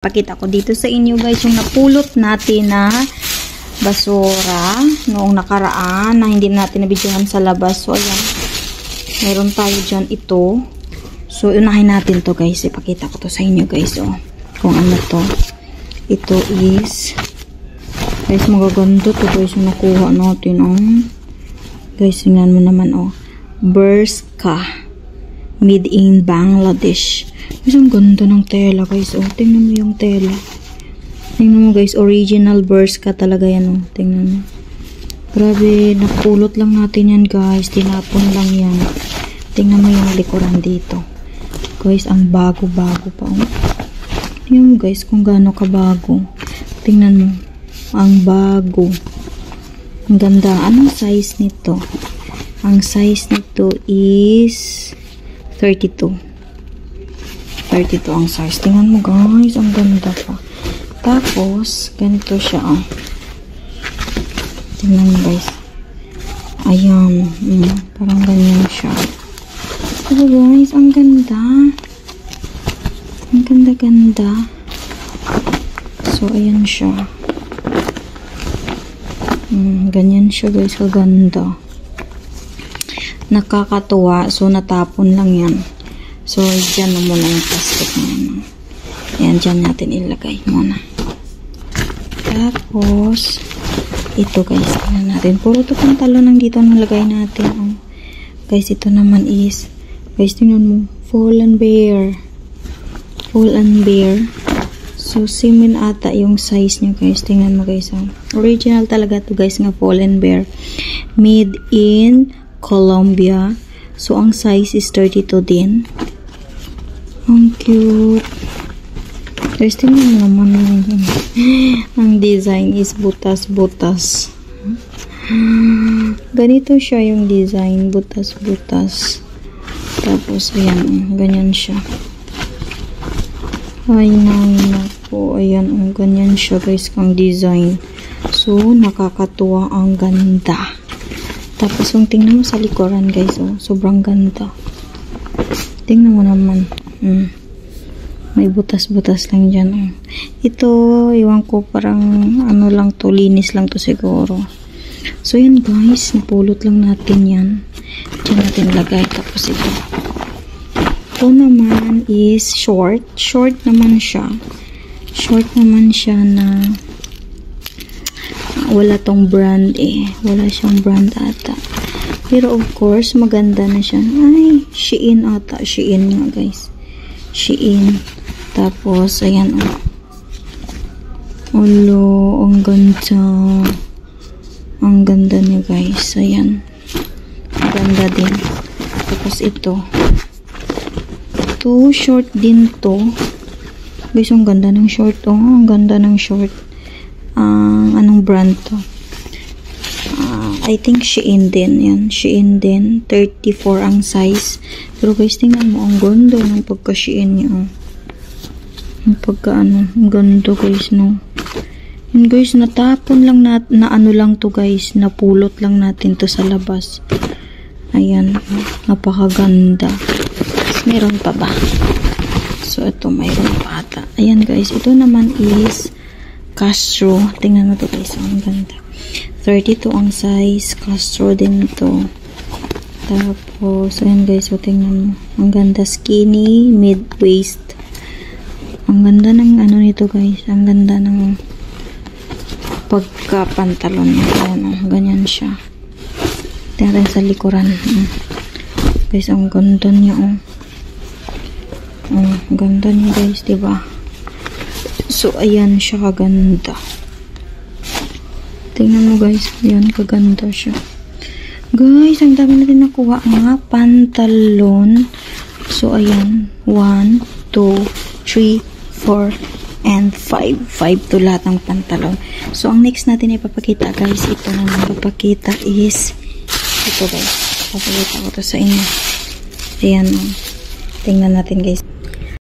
Pakita ko dito sa inyo guys yung napulot natin na basura noong nakaraan na hindi natin nabidyohan sa labas. So ayan, meron tayo dyan ito. So unahin natin to guys, ipakita ko to sa inyo guys. Oh, kung ano to. Ito is guys, magaganda to guys yung nakuha natin. Oh guys, tingnan mo naman. Oh, Bershka made in Bangladesh. Guys, ang ganda ng tela guys. Oh, tingnan mo yung tela. Tingnan mo guys, original Bershka talaga yan. Oh, tingnan mo. Grabe, napulot lang natin yan guys. Tinapon lang yan. Tingnan mo yung likuran dito. Guys, ang bago-bago pa. Oh. Tingnan mo guys kung gaano kabago. Tingnan mo. Ang bago. Ang ganda. Anong size nito? Ang size nito is 32 ang size. Tingnan mo guys, ang ganda pa. Tapos, ganito siya. Oh. Tingnan mo guys. Ayan. Parang ganyan siya. Pero guys, ang ganda. Ang ganda-ganda. So, ayan siya. Ganyan siya guys, kaganda. Nakakatuwa. So, natapon lang yan. So, dyan na muna yung plastic na yan. Ayan, dyan natin ilagay muna. Tapos, ito guys, tingnan natin. Puro ito pantalon ang dito nalagay natin. Oh. Guys, ito naman is, guys, tingnan mo, Fallen Bear. Fallen Bear. So, same ata yung size nyo guys. Tingnan mo guys. Oh. Original talaga to guys nga Fallen Bear. Made in Colombia. So, ang size is 32 din. Ang cute. Guys, tingnan mo naman yun. Ang design is butas-butas. Ganito siya yung design. Butas-butas. Tapos, ayan. Ganyan siya. Ay, naku. Ayan. Ganyan siya, guys, ang design. So, nakakatuwa. Ang ganda. Tapos, kung tingnan mo sa likuran, guys, oh, sobrang ganda. Tingnan mo naman. May butas-butas lang dyan. Oh. Ito, iwan ko parang ano lang to, linis lang to siguro. So, yan guys. Napulot lang natin yan. Diyan natin lagay. Tapos ito. Ito naman is short. Short naman siya. Short naman siya na wala tong brand eh. Wala siyang brand ata. Pero of course, maganda na siya. Ay, Shein ata. Shein nga guys. Shein. Tapos, ayan o. Ulo, ang ganda. Ang ganda niya guys. Ayan. Ang ganda din. Tapos ito. Ito, short din to. Guys, ang ganda ng short to. Ang ganda ng short. Anong brand to? I think Shein din. Yan. Shein din. 34 ang size. Pero guys, tingnan mo. Ang ganda ng pagka-Shein niya. Oh. Ang pagka-ano. Ang ganda guys, no. Yan guys, natapon lang na ano lang to guys. Napulot lang natin to sa labas. Ayan. Napakaganda. Meron pa ba? So, ito. Mayroon pa ata. Ayan guys. Ito naman is Castro. Tingnan mo to guys. Ang ganda. 32 ang size. Castro din ito. Tapos, ayan guys, so tingnan mo. Ang ganda, skinny, mid-waist. Ang ganda ng ano nito guys. Ang ganda ng pagka-pantalon. Ayan, ganyan siya. Tingnan sa likuran. Guys, ang ganda niya. Ang ganda niya guys, diba? So, ayan siya kaganda. Tingnan mo guys, ayan, kaganda siya. Guys, ang dami natin nakuha nga pantalon. So, ayan. 1, 2, 3, 4, and 5. 5 to lahat ng pantalon. So, ang next natin ipapakita, guys, ito na napapakita is ito, guys. Papakita ko to sa inyo. Ayan. Tingnan natin, guys.